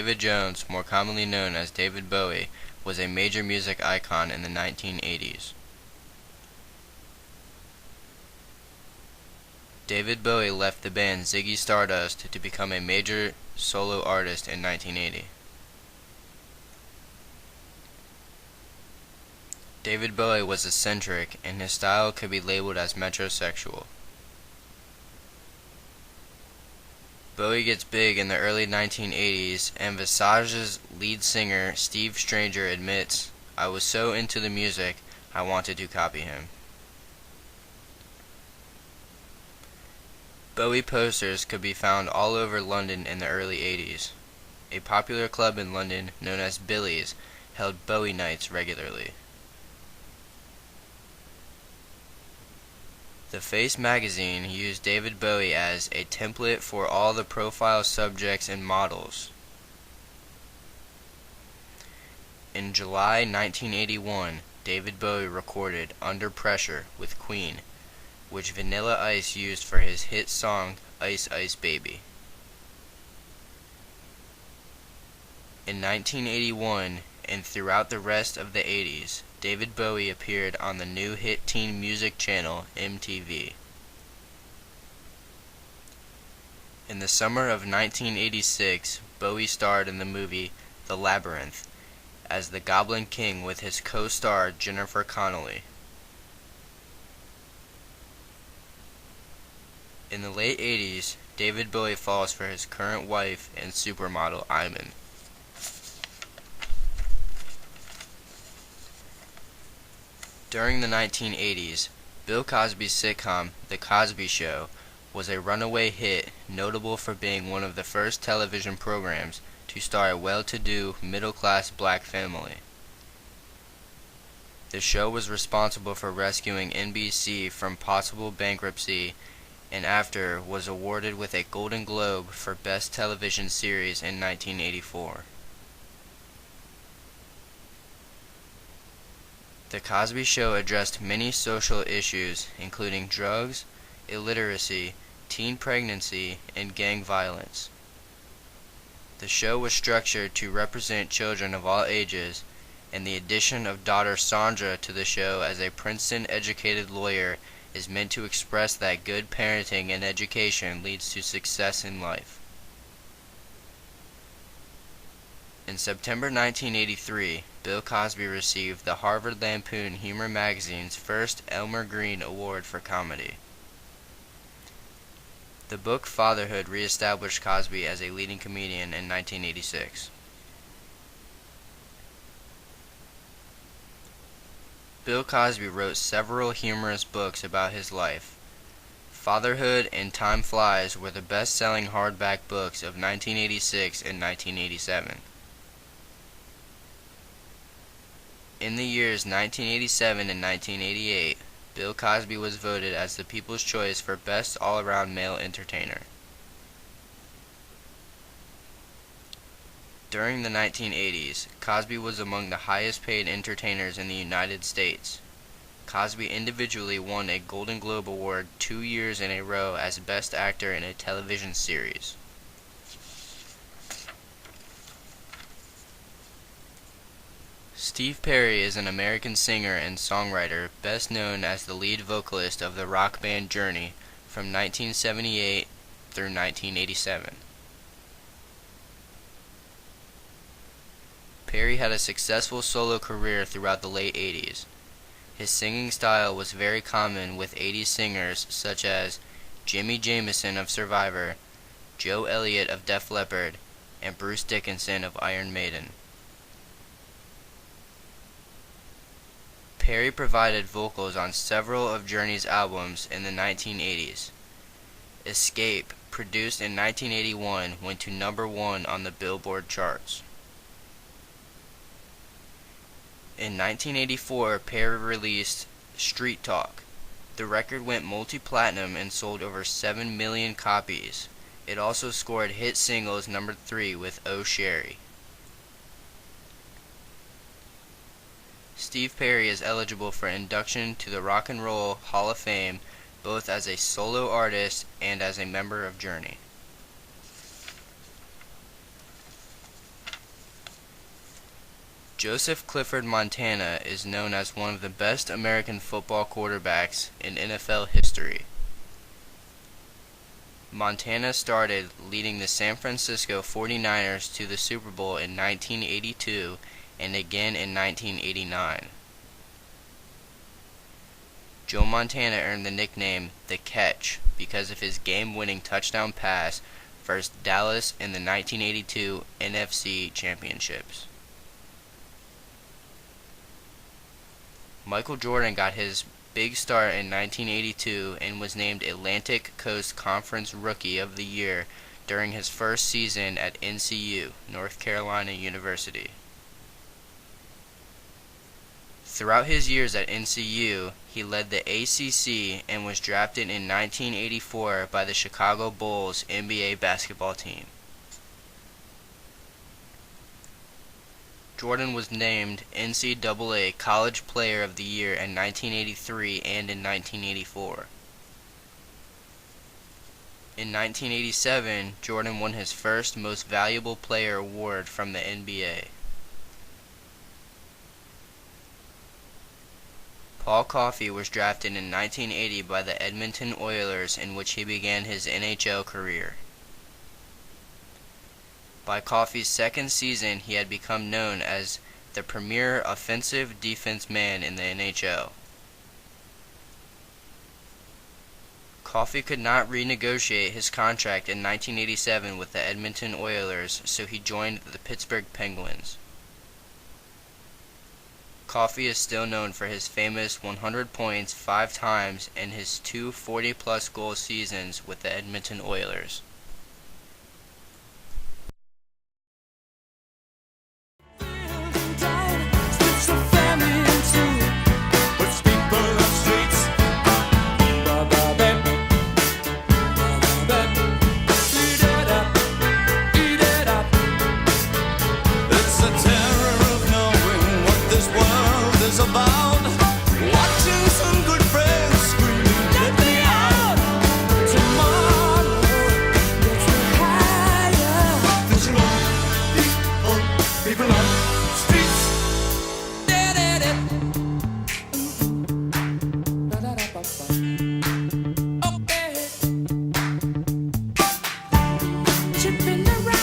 David Jones, more commonly known as David Bowie, was a major music icon in the 1980s. David Bowie left the band Ziggy Stardust to become a major solo artist in 1980. David Bowie was eccentric, and his style could be labeled as metrosexual. Bowie gets big in the early 1980s, and Visage's lead singer Steve Stranger admits, "I was so into the music, I wanted to copy him." Bowie posters could be found all over London in the early 80s. A popular club in London, known as Billy's, held Bowie nights regularly. The Face magazine used David Bowie as a template for all the profile subjects and models. In July 1981, David Bowie recorded "Under Pressure" with Queen, which Vanilla Ice used for his hit song "Ice Ice Baby." In 1981, and throughout the rest of the 80s, David Bowie appeared on the new hit teen music channel MTV. In the summer of 1986, Bowie starred in the movie The Labyrinth as the Goblin King with his co-star Jennifer Connelly. In the late 80s, David Bowie falls for his current wife and supermodel Iman. During the 1980s, Bill Cosby's sitcom The Cosby Show was a runaway hit, notable for being one of the first television programs to star a well-to-do, middle-class black family. The show was responsible for rescuing NBC from possible bankruptcy, and after was awarded with a Golden Globe for Best Television Series in 1984. The Cosby Show addressed many social issues, including drugs, illiteracy, teen pregnancy, and gang violence. The show was structured to represent children of all ages, and the addition of daughter Sandra to the show as a Princeton-educated lawyer is meant to express that good parenting and education leads to success in life. In September 1983, Bill Cosby received the Harvard Lampoon Humor magazine's first Elmer Green Award for comedy. The book Fatherhood re-established Cosby as a leading comedian in 1986. Bill Cosby wrote several humorous books about his life. Fatherhood and Time Flies were the best-selling hardback books of 1986 and 1987. In the years 1987 and 1988, Bill Cosby was voted as the People's Choice for Best All-Around Male Entertainer. During the 1980s, Cosby was among the highest-paid entertainers in the United States. Cosby individually won a Golden Globe Award 2 years in a row as Best Actor in a television series. Steve Perry is an American singer and songwriter best known as the lead vocalist of the rock band Journey from 1978 through 1987. Perry had a successful solo career throughout the late 80s. His singing style was very common with 80s singers such as Jimmy Jamison of Survivor, Joe Elliott of Def Leppard, and Bruce Dickinson of Iron Maiden. Perry provided vocals on several of Journey's albums in the 1980s. Escape, produced in 1981, went to number 1 on the Billboard charts. In 1984, Perry released Street Talk. The record went multi-platinum and sold over 7 million copies. It also scored hit singles number 3 with Oh Sherry. Steve Perry is eligible for induction to the Rock and Roll Hall of Fame both as a solo artist and as a member of Journey. Joseph Clifford Montana is known as one of the best American football quarterbacks in NFL history. Montana started leading the San Francisco 49ers to the Super Bowl in 1982 and again in 1989. Joe Montana earned the nickname The Catch because of his game-winning touchdown pass versus Dallas in the 1982 NFC Championships. Michael Jordan got his big start in 1982 and was named Atlantic Coast Conference Rookie of the Year during his first season at NCU, North Carolina University. Throughout his years at NCU, he led the ACC and was drafted in 1984 by the Chicago Bulls NBA basketball team. Jordan was named NCAA College Player of the Year in 1983 and in 1984. In 1987, Jordan won his first Most Valuable Player award from the NBA. Paul Coffey was drafted in 1980 by the Edmonton Oilers, in which he began his NHL career. By Coffey's second season, he had become known as the premier offensive defense man in the NHL. Coffey could not renegotiate his contract in 1987 with the Edmonton Oilers, so he joined the Pittsburgh Penguins. Coffey is still known for his famous 100 points 5 times and his 2 40-plus goal seasons with the Edmonton Oilers. Tripping around.